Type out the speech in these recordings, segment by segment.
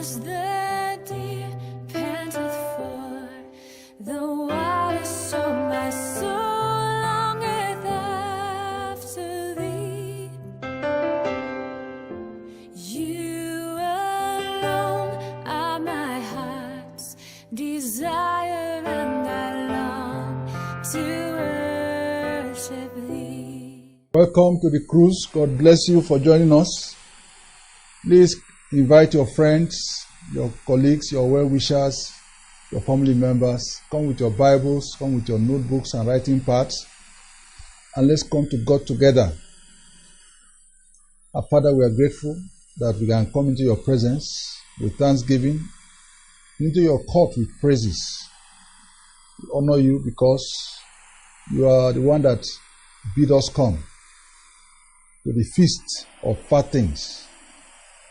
as the deer panteth for the water, so my soul longeth after thee. You alone are my heart's desire, and I long to worship thee. Welcome to the cruise. God bless you for joining us. Please invite your friends, your colleagues, your well-wishers, your family members. Come with your Bibles, come with your notebooks and writing pads, and let's come to God together. Our Father, we are grateful that we can come into your presence with thanksgiving, into your court with praises. We honor you because you are the one that bid us come to the feast of fat things.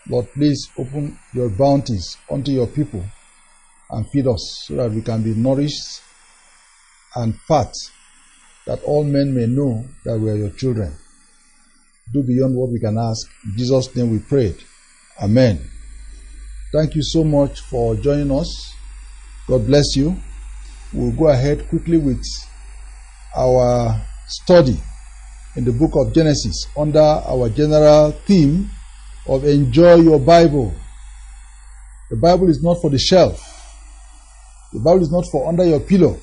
Lord, please open your bounties unto your people and feed us so that we can be nourished and fat, that all men may know that we are your children. Do beyond what we can ask. In Jesus' name we prayed. Amen. Thank you so much for joining us. God bless you. We'll go ahead quickly with our study in the book of Genesis under our general theme of Enjoy Your Bible. The Bible is not for the shelf. The Bible is not for under your pillow.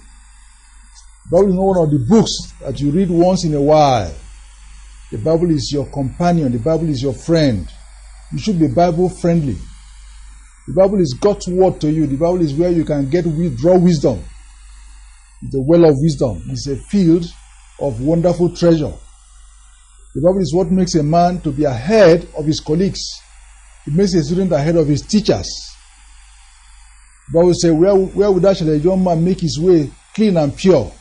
The Bible is not one of the books that you read once in a while. The Bible is your companion. The Bible is your friend. You should be Bible friendly. The Bible is God's word to you. The Bible is where you can draw wisdom. It's a well of wisdom. It's a field of wonderful treasure. The Bible is what makes a man to be ahead of his colleagues. It makes a student ahead of his teachers. The Bible says, where would shall a young man make his way clean and pure?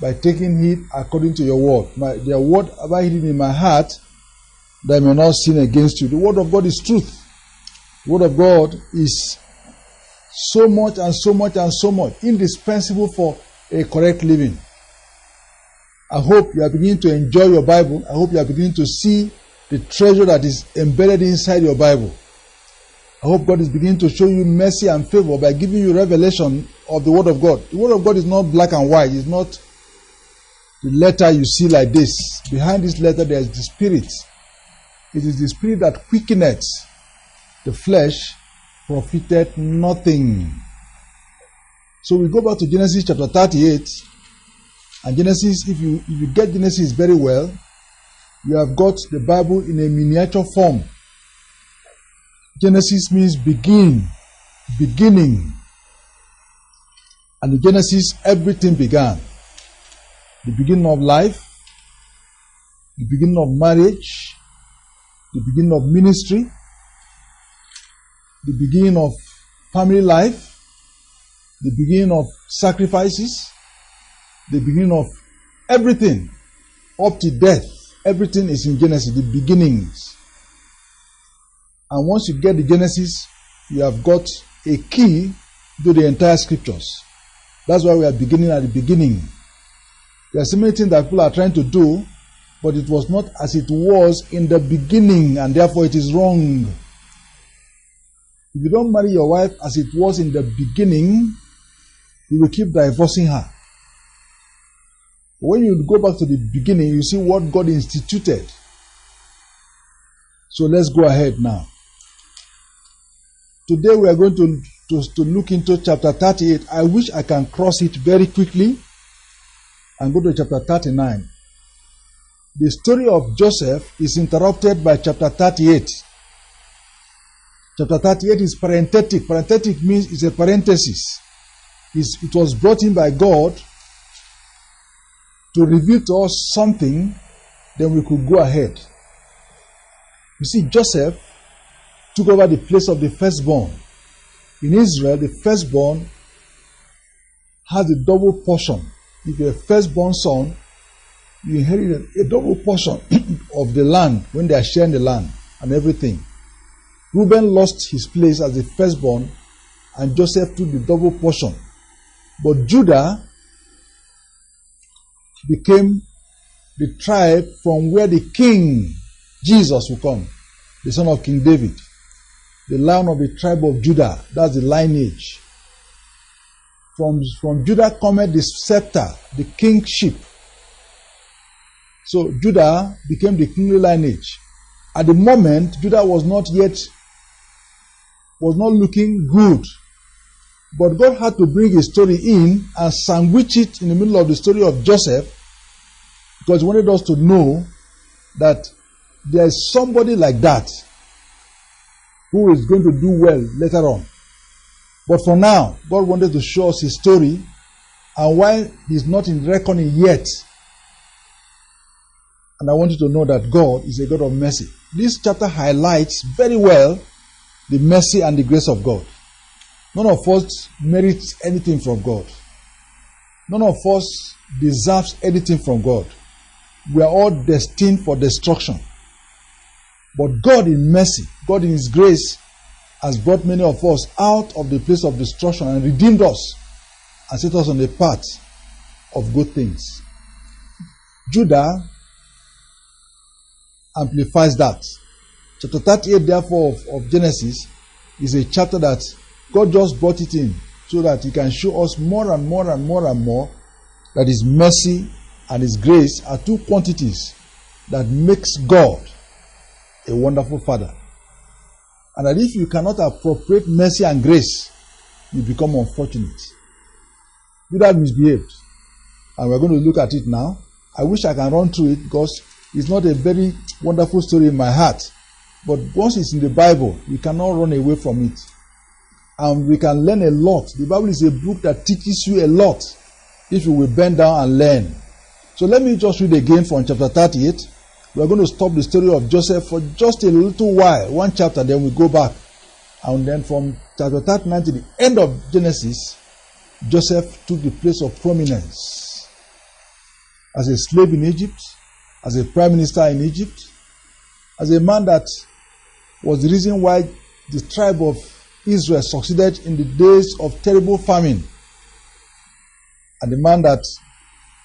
By taking heed according to your word. Their word have I hidden in my heart, that I may not sin against you. The word of God is truth. The word of God is so much and so much and so much indispensable for a correct living. I hope you are beginning to enjoy your Bible. I hope you are beginning to see the treasure that is embedded inside your Bible. I hope God is beginning to show you mercy and favor by giving you revelation of the Word of God. The Word of God is not black and white. It's not the letter you see like this. Behind this letter there is the Spirit. It is the Spirit that quickeneth. The flesh profited nothing. So we go back to Genesis chapter 38. And Genesis, if you get Genesis very well, you have got the Bible in a miniature form. Genesis means beginning. And in Genesis, everything began. The beginning of life, the beginning of marriage, the beginning of ministry, the beginning of family life, the beginning of sacrifices, the beginning of everything, up to death. Everything is in Genesis, the beginnings. And once you get the Genesis, you have got a key to the entire scriptures. That's why we are beginning at the beginning. There are so many things that people are trying to do, but it was not as it was in the beginning, and therefore it is wrong. If you don't marry your wife as it was in the beginning, you will keep divorcing her. When you go back to the beginning, you see what God instituted. So let's go ahead now. Today we are going to look into chapter 38. I wish I can cross it very quickly and go to chapter 39. The story of Joseph is interrupted by chapter 38. Chapter 38 is parenthetic. Parenthetic means it's a parenthesis. It was brought in by God to reveal to us something, then we could go ahead. You see, Joseph took over the place of the firstborn. In Israel, the firstborn has a double portion. If you're a firstborn son, you inherit a double portion of the land when they are sharing the land and everything. Reuben lost his place as the firstborn, and Joseph took the double portion. But Judah became the tribe from where the king Jesus will come, the son of King David. the Lion of the tribe of Judah. That's the lineage. From Judah cometh the scepter, the kingship. So Judah became the kingly lineage. At the moment, Judah was not looking good. But God had to bring a story in and sandwich it in the middle of the story of Joseph, because He wanted us to know that there is somebody like that who is going to do well later on. But for now, God wanted to show us His story, and why He's not in reckoning yet. And I want you to know that God is a God of mercy. This chapter highlights very well the mercy and the grace of God. None of us merits anything from God. None of us deserves anything from God. We are all destined for destruction. But God in mercy, God in His grace, has brought many of us out of the place of destruction and redeemed us and set us on the path of good things. Judah amplifies that. Chapter 38, therefore, of Genesis is a chapter that God just brought it in so that He can show us more and more and more and more that His mercy and His grace are two quantities that makes God a wonderful Father. And that if you cannot appropriate mercy and grace, you become unfortunate. Judah misbehaved. And we're going to look at it now. I wish I can run through it because it's not a very wonderful story in my heart. But once it's in the Bible, we cannot run away from it. And we can learn a lot. The Bible is a book that teaches you a lot if you will bend down and learn. So let me just read again from chapter 38. We are going to stop the story of Joseph for just a little while, one chapter, then we go back. And then from chapter 39 to the end of Genesis, Joseph took the place of prominence as a slave in Egypt, as a prime minister in Egypt, as a man that was the reason why the tribe of Israel succeeded in the days of terrible famine. And the man that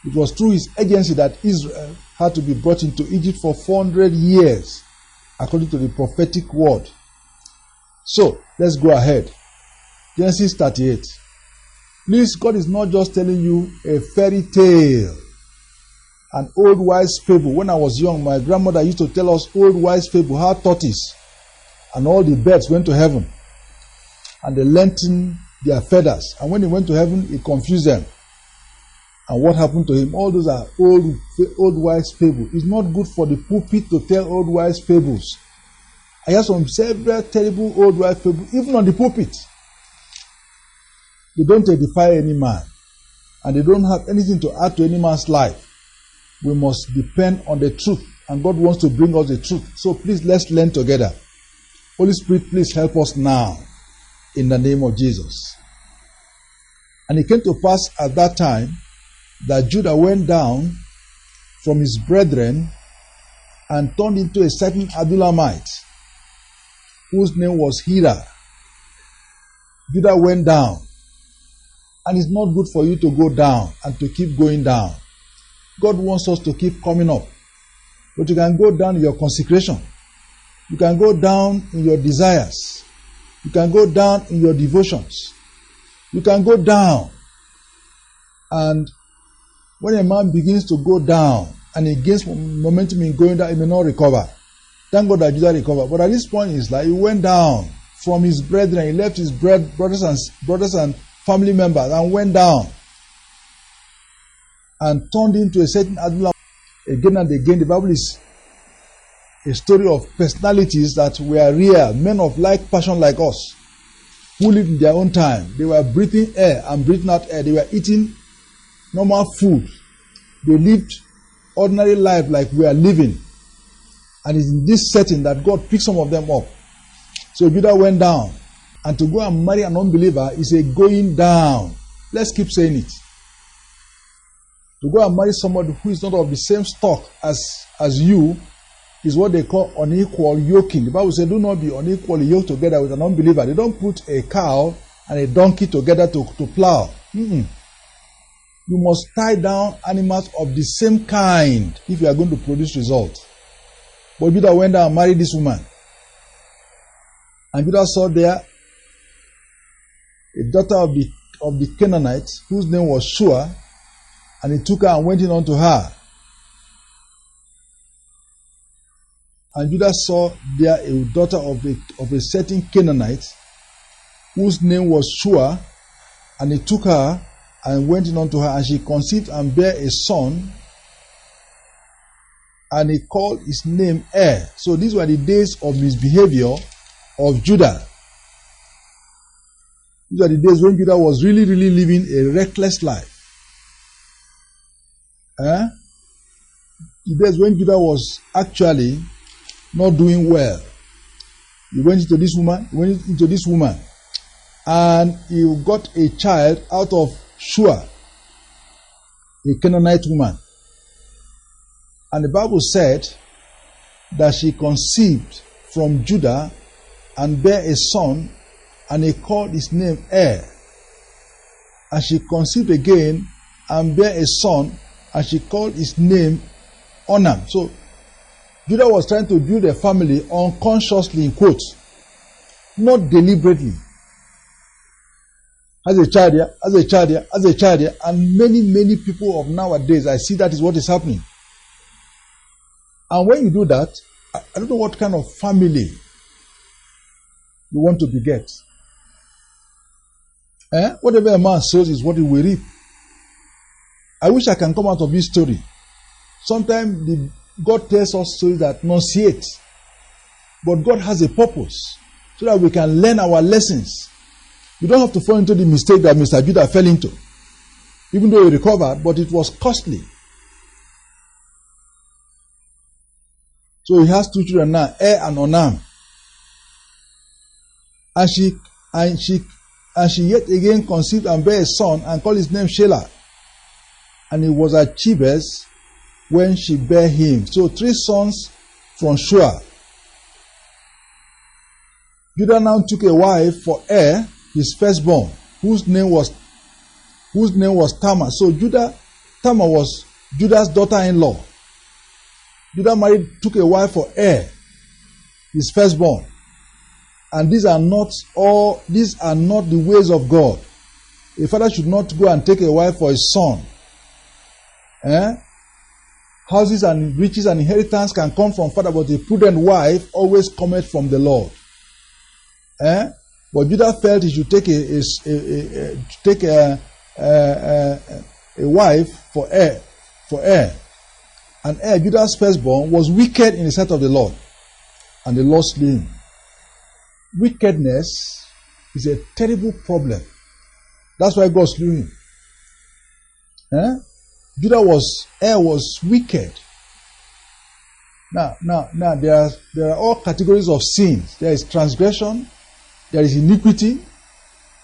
it was through his agency that Israel had to be brought into Egypt for 400 years, according to the prophetic word. So, let's go ahead. Genesis 38. Please, God is not just telling you a fairy tale, an old wise fable. When I was young, my grandmother used to tell us old wise fable, how tortoise and all the birds went to heaven. And they lengthened their feathers. And when they went to heaven, it confused them. And what happened to him? All those are old wise fables. It's not good for the pulpit to tell old wise fables. I hear some several terrible old wise fables, even on the pulpit. They don't edify any man. And they don't have anything to add to any man's life. We must depend on the truth. And God wants to bring us the truth. So please, let's learn together. Holy Spirit, please help us now. In the name of Jesus. And it came to pass at that time that Judah went down from his brethren and turned into a certain Adullamite, whose name was Hira. Judah went down. And it's not good for you to go down and to keep going down. God wants us to keep coming up. But you can go down in your consecration. You can go down in your desires. You can go down in your devotions. You can go down. And when a man begins to go down and he gains momentum in going down, he may not recover. Thank God that Judah recovered. But at this point, it's like he went down from his brethren. He left his brothers and family members and went down and turned into a certain Adullam. Again and again, the Bible is a story of personalities that were real, men of like passion like us, who lived in their own time. They were breathing air and breathing out air. They were eating normal food. They lived ordinary life like we are living. And it's in this setting that God picked some of them up. So Judah went down. And to go and marry an unbeliever is a going down. Let's keep saying it. To go and marry somebody who is not of the same stock as you is what they call unequal yoking. The Bible says, do not be unequally yoked together with an unbeliever. They don't put a cow and a donkey together to plow. You must tie down animals of the same kind if you are going to produce results. But Judah went down and married this woman. And Judah saw there a daughter of the Canaanites, whose name was Shua, and he took her and went in unto her. And Judah saw there a daughter of a certain Canaanite, whose name was Shua, and he took her and went in unto her, and she conceived and bare a son, and he called his name Er. So these were the days of misbehavior of Judah. These are the days when Judah was really living a reckless life. The days when Judah was actually not doing well. He went into this woman, and he got a child out of Shua, a Canaanite woman. And the Bible said that she conceived from Judah and bare a son, and he called his name Er. And she conceived again and bare a son, and she called his name Onam. So Judah was trying to build a family unconsciously, in quotes, not deliberately. As a child here, and many people of nowadays, I see that is what is happening. And when you do that, I don't know what kind of family you want to beget. Whatever a man sows is what he will reap. I wish I can come out of this story. Sometimes God tells us stories that enunciate, but God has a purpose so that we can learn our lessons. You don't have to fall into the mistake that Mr. Judah fell into, even though he recovered, but it was costly. So he has two children now, Er and Onam. And she yet again conceived and bare a son, and called his name Shelah. And he was at Chibes when she bare him. So 3 sons from Shua. Judah now took a wife for Er, his firstborn, whose name was Tamar. So Tamar was Judah's daughter-in-law. Judah took a wife for Er, his firstborn. And these are not the ways of God. A father should not go and take a wife for his son. Houses and riches and inheritance can come from father, but a prudent wife always cometh from the Lord. But Judah felt he should take a wife for Er. And Er, Judah's firstborn, was wicked in the sight of the Lord, and the Lord slew him. Wickedness is a terrible problem. That's why God slew him. Er was wicked. Now there are all categories of sins. There is transgression, there is iniquity,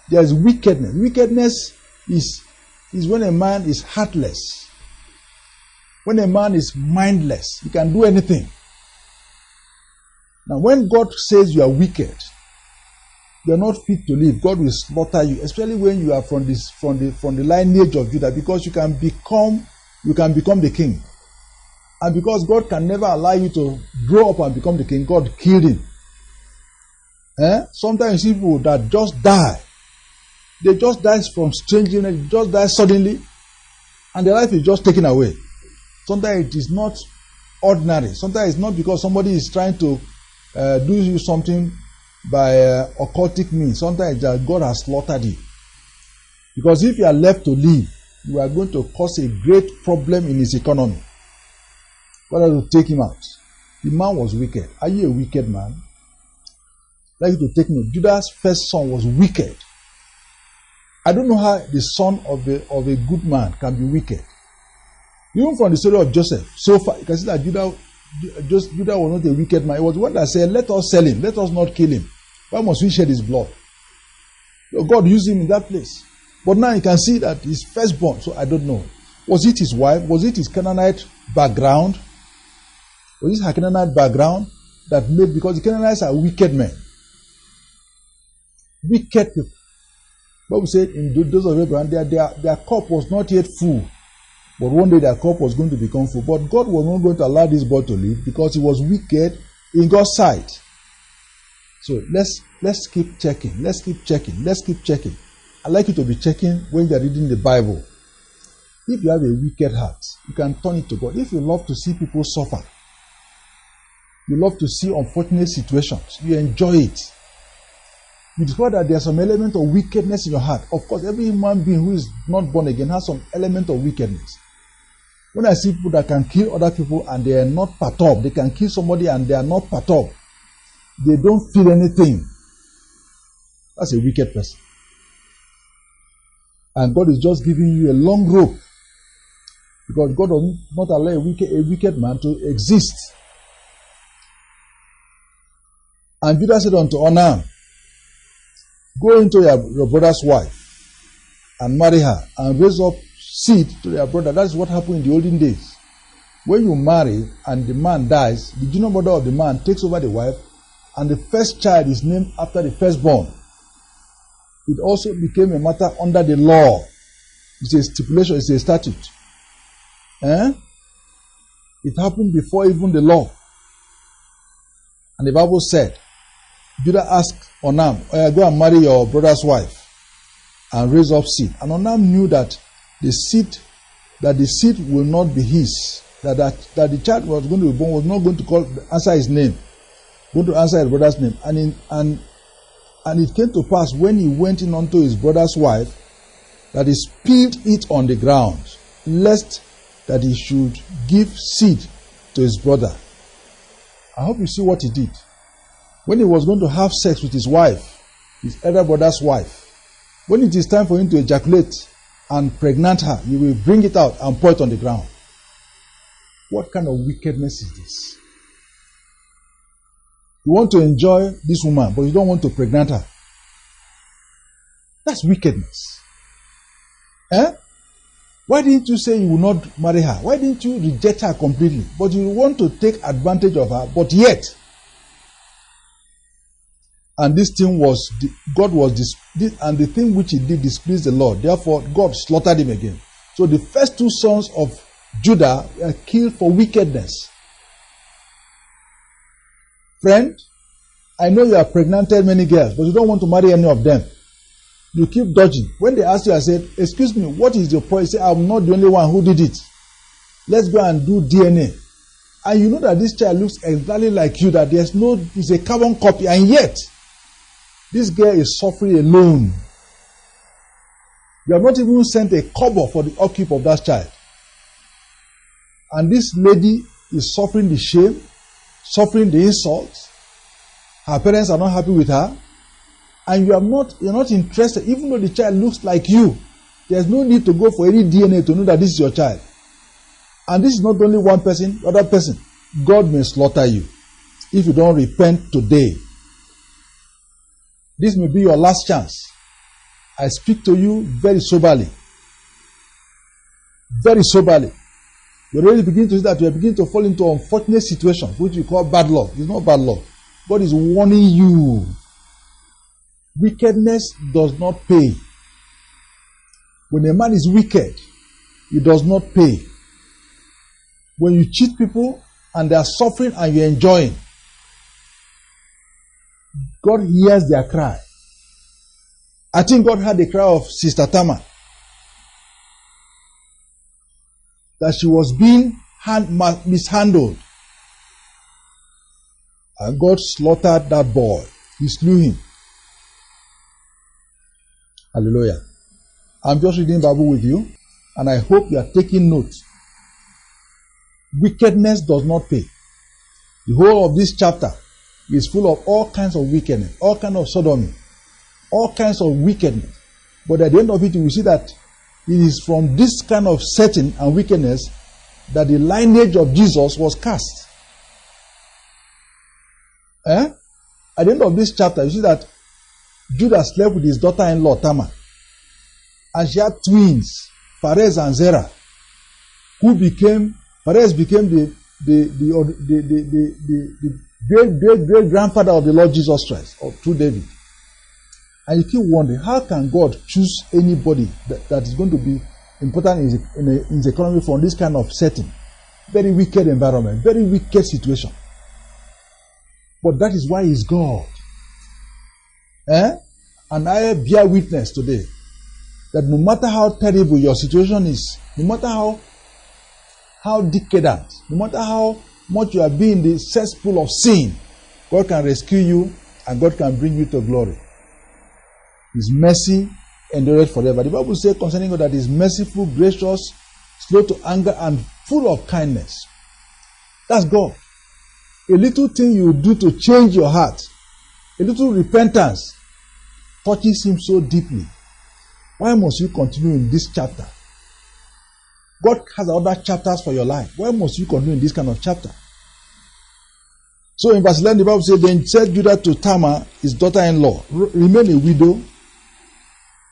there is wickedness. Wickedness is when a man is heartless, when a man is mindless. He can do anything. Now, when God says you are wicked, you are not fit to live, God will slaughter you, especially when you are from the lineage of Judah, because you can become the king. And because God can never allow you to grow up and become the king, God killed him. Sometimes you see people that just die. They just die from strange illness, they just die suddenly, and their life is just taken away. Sometimes it is not ordinary. Sometimes it's not because somebody is trying to do you something by occultic means. Sometimes it's that God has slaughtered you. Because if you are left to live, you are going to cause a great problem in his economy. God has to take him out. The man was wicked. Are you a wicked man? I'd like you to take note. Judah's first son was wicked. I don't know how the son of a good man can be wicked. Even from the story of Joseph, so far you can see that Judah was not a wicked man. It was one that said, let us sell him, let us not kill him. Why must we shed his blood? So God used him in that place. But now you can see that his firstborn, so I don't know. Was it his wife? Was it his Canaanite background? Was it her Canaanite background that made, because the Canaanites are wicked men. Wicked people. Bible said in those of Abraham, their cup was not yet full. But one day their cup was going to become full. But God was not going to allow this boy to live because he was wicked in God's sight. So let's keep checking. Let's keep checking. Let's keep checking. I'd like you to be checking when you're reading the Bible. If you have a wicked heart, you can turn it to God. If you love to see people suffer, you love to see unfortunate situations, you enjoy it, you discover that there's some element of wickedness in your heart. Of course, every human being who is not born again has some element of wickedness. When I see people that can kill other people and they are not perturbed, they can kill somebody and they are not perturbed, they don't feel anything, that's a wicked person. And God is just giving you a long rope, because God does not allow a wicked man to exist. And Judah said unto Onam, go into your brother's wife and marry her and raise up seed to your brother. That's what happened in the olden days. When you marry and the man dies, the junior brother of the man takes over the wife, and the first child is named after the firstborn. It also became a matter under the law. It's a stipulation, it's a statute. It happened before even the law. And the Bible said, Judah asked Onam, go and marry your brother's wife and raise up seed. And Onam knew that the seed will not be his, that the child was going to be born was not going to answer his name, going to answer his brother's name. And it came to pass when he went in unto his brother's wife that he spilled it on the ground, lest that he should give seed to his brother. I hope you see what he did. When he was going to have sex with his wife, his elder brother's wife, when it is time for him to ejaculate and pregnant her, he will bring it out and pour it on the ground. What kind of wickedness is this? You want to enjoy this woman, but you don't want to pregnant her. That's wickedness. Why didn't you say you will not marry her? Why didn't you reject her completely? But you want to take advantage of her, but yet. And this thing was, and the thing which he did displeased the Lord. Therefore, God slaughtered him again. So the first two sons of Judah were killed for wickedness. Friend, I know you have pregnanted many girls, but you don't want to marry any of them. You keep dodging. When they ask you, I said, excuse me, what is your point? You say, I'm not the only one who did it. Let's go and do DNA. And you know that this child looks exactly like you, that it's a carbon copy, and yet, this girl is suffering alone. You have not even sent a kobo for the upkeep of that child. And this lady is suffering the shame, suffering the insults. Her parents are not happy with her. And you're not interested, even though the child looks like you. There's no need to go for any DNA to know that this is your child. And this is not only one person, other person. God may slaughter you if you don't repent today. This may be your last chance. I speak to you very soberly. Very soberly. You're already beginning to see that you are beginning to fall into unfortunate situations, which we call bad luck. It's not bad luck. God is warning you. Wickedness does not pay. When a man is wicked, it does not pay. When you cheat people and they are suffering and you're enjoying, God hears their cry. I think God heard the cry of Sister Tama, that she was being mishandled. And God slaughtered that boy. He slew him. Hallelujah. I'm just reading the Bible with you, and I hope you are taking notes. Wickedness does not pay. The whole of this chapter is full of all kinds of wickedness, all kinds of sodomy, all kinds of wickedness. But at the end of it, you will see that it is from this kind of setting and wickedness that the lineage of Jesus was cast. At the end of this chapter, you see that Judah slept with his daughter-in-law Tamar, and she had twins, Perez and Zerah, Perez became the great grandfather of the Lord Jesus Christ, through David. And you keep wondering, how can God choose anybody that is going to be important in his economy from this kind of setting? Very wicked environment, very wicked situation. But that is why he's God. And I bear witness today that no matter how terrible your situation is, no matter how decadent, no matter how much you are being in the cesspool of sin, God can rescue you and God can bring you to glory. His mercy endureth forever. The Bible says concerning God that He is merciful, gracious, slow to anger, and full of kindness. That's God. A little thing you do to change your heart, a little repentance, touches Him so deeply. Why must you continue in this chapter? God has other chapters for your life. Why must you continue in this kind of chapter? So in verse 11, the Bible says, then said Judah to Tamar, his daughter-in-law, remain a widow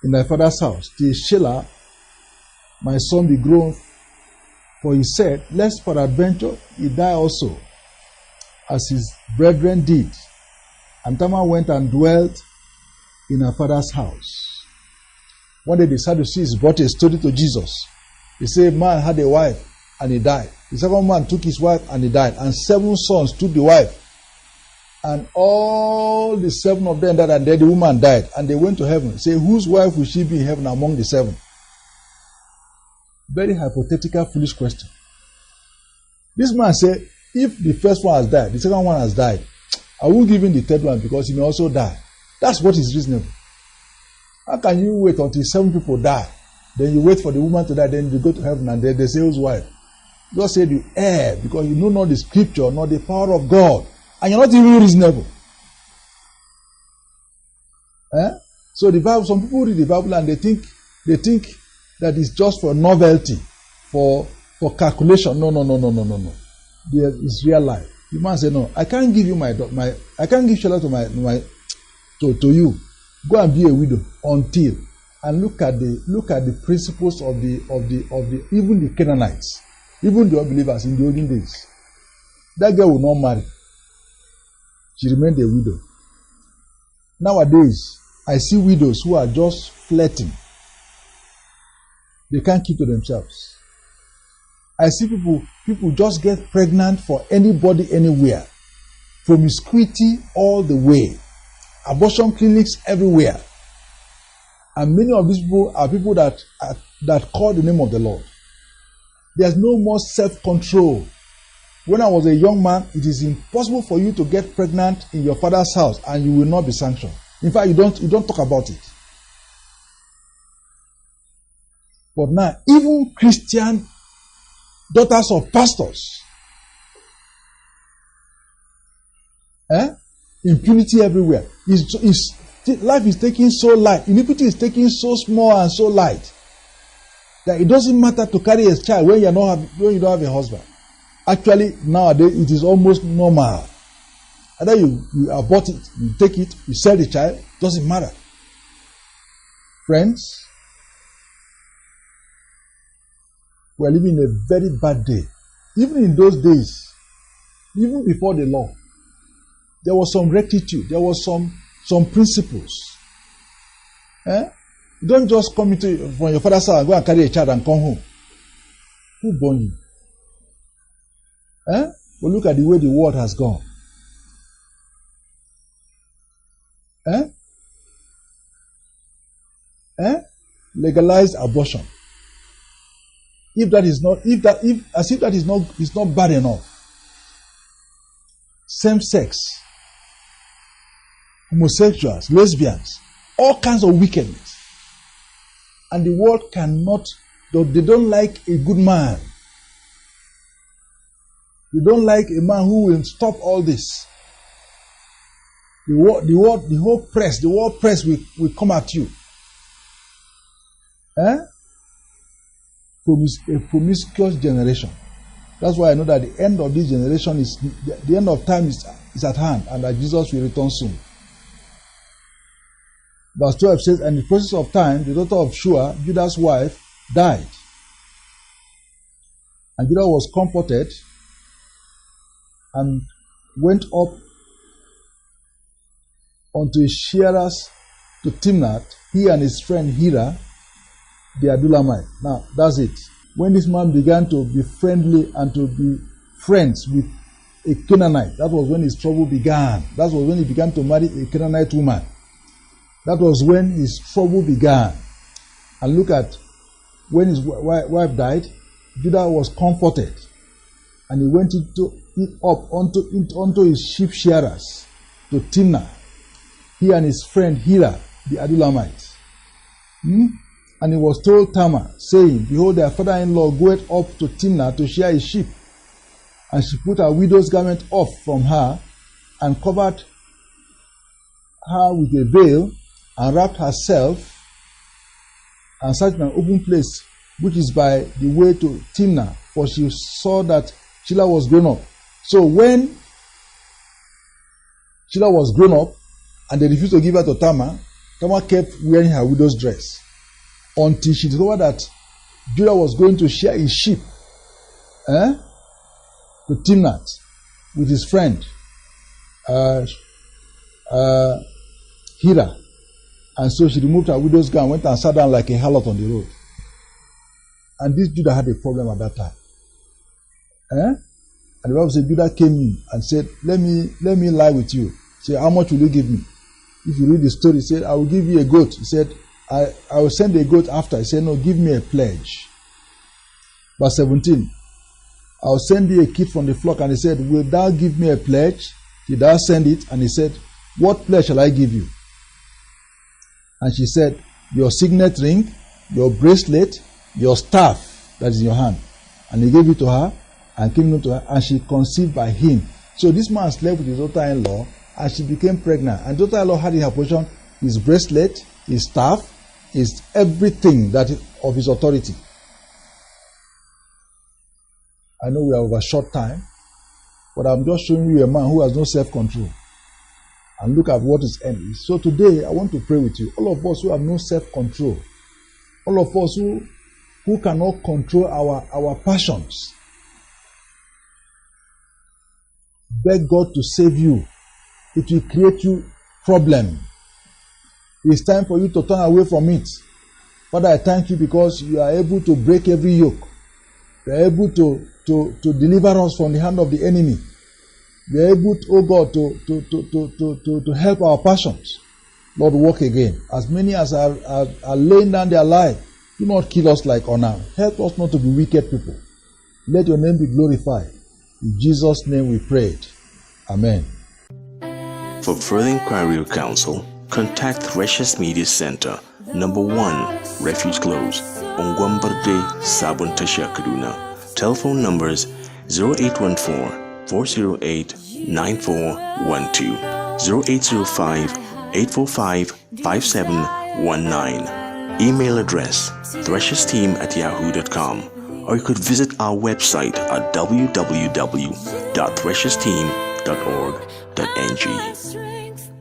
in thy father's house, till Shelah, my son, be grown. For he said, lest for adventure he die also, as his brethren did. And Tamar went and dwelt in her father's house. One day the Sadducees brought a story to Jesus. They said, man had a wife and he died. The second man took his wife and he died. And 7 sons took the wife. And all the 7 of them died, and then the woman died. And they went to heaven. Say, whose wife will she be in heaven among the 7? Very hypothetical, foolish question. This man said, if the first one has died, the second one has died, I won't give him the third one because he may also die. That's what is reasonable. How can you wait until 7 people die? Then you wait for the woman to die, then you go to heaven, and then they say, whose wife? God said you err because you know not the scripture, not the power of God. And you're not even reasonable. So the Bible, some people read the Bible and they think that it's just for novelty, for calculation. No. It's real life. The man said, no, I can't give you I can't give Shelah to you. Go and be a widow until, and look at the principles of the even the Canaanites, even the unbelievers in the olden days. That girl will not marry. She remained a widow. Nowadays, I see widows who are just flirting. They can't keep to themselves. I see people just get pregnant for anybody, anywhere. Promiscuity all the way. Abortion clinics everywhere. And many of these people are people that call the name of the Lord. There's no more self-control. When I was a young man, it is impossible for you to get pregnant in your father's house and you will not be sanctioned. In fact, you don't talk about it. But now, even Christian daughters of pastors, impunity everywhere. Life is taking so light. Iniquity is taking so small and so light that it doesn't matter to carry a child when you don't have a husband. Actually, nowadays it is almost normal. Either you abort it, you take it, you sell the child, doesn't matter. Friends, we are living a very bad day. Even in those days, even before the law, there was some rectitude, there was some principles. Don't just come from your father's house and go and carry a child and come home. Who born you? But look at the way the world has gone. Legalized abortion. If that is not bad enough. Same sex, homosexuals, lesbians, all kinds of wickedness. And the world they don't like a good man. They don't like a man who will stop all this. The world press will come at you. A promiscuous generation. That's why I know that the end of this generation the end of time is at hand, and that Jesus will return soon. Verse 12 says, and in the process of time, the daughter of Shua, Judah's wife, died. And Judah was comforted and went up unto his shearers to Timnath, he and his friend Hira, the Adulamite. Now, that's it. When this man began to be friendly and to be friends with a Canaanite, that was when his trouble began. That was when he began to marry a Canaanite woman. That was when his trouble began. And look at when his wife died, Judah was comforted. And he went onto his sheep shearers to Timnah. He and his friend Hira, the Adulamite. And he was told Tamar, saying, Behold, their father-in-law goeth up to Timnah to shear his sheep. And she put her widow's garment off from her, and covered her with a veil, and wrapped herself, and sat in an open place, which is by the way to Timnah, for she saw that Sheila was grown up. So when Sheila was grown up, and they refused to give her to Tamar, Tamar kept wearing her widow's dress, until she discovered that Judah was going to shear his sheep to Timnath with his friend Hira. And so she removed her widow's gown, went and sat down like a harlot on the road. And this Judah had a problem at that time. And the Bible said Judah came in and said, let me lie with you. He said, how much will you give me? If you read the story, he said, I will give you a goat. He said, I will send a goat after. He said, no, give me a pledge. Verse 17, I will send you a kid from the flock. And he said, will thou give me a pledge? Did thou send it? And he said, what pledge shall I give you? And she said, your signet ring, your bracelet, your staff that is in your hand. And he gave it to her and came to her, and she conceived by him. So this man slept with his daughter-in-law, and she became pregnant. And daughter-in-law had in her possession his bracelet, his staff, his everything that is of his authority. I know we are over short time, but I'm just showing you a man who has no self-control. And look at what is ending. So today, I want to pray with you. All of us who have no self-control, all of us who cannot control our passions, beg God to save you. It will create you problem. It's time for you to turn away from it. Father, I thank you because you are able to break every yoke. You are able to deliver us from the hand of the enemy. You are able, oh God, to help our passions. Lord, walk again. As many as are laying down their life, do not kill us like Onan. Help us not to be wicked people. Let your name be glorified. In Jesus' name we prayed. Amen. For further inquiry or counsel, contact Threshers Media Center, number 1, Refuge Close, Ongwambarde, Sabon Tasha, Kaduna. Telephone numbers 0814-408-9412, 0805-845-5719. Email address threshersteam@yahoo.com, or you could visit our website at www.threshersteam.org.ng.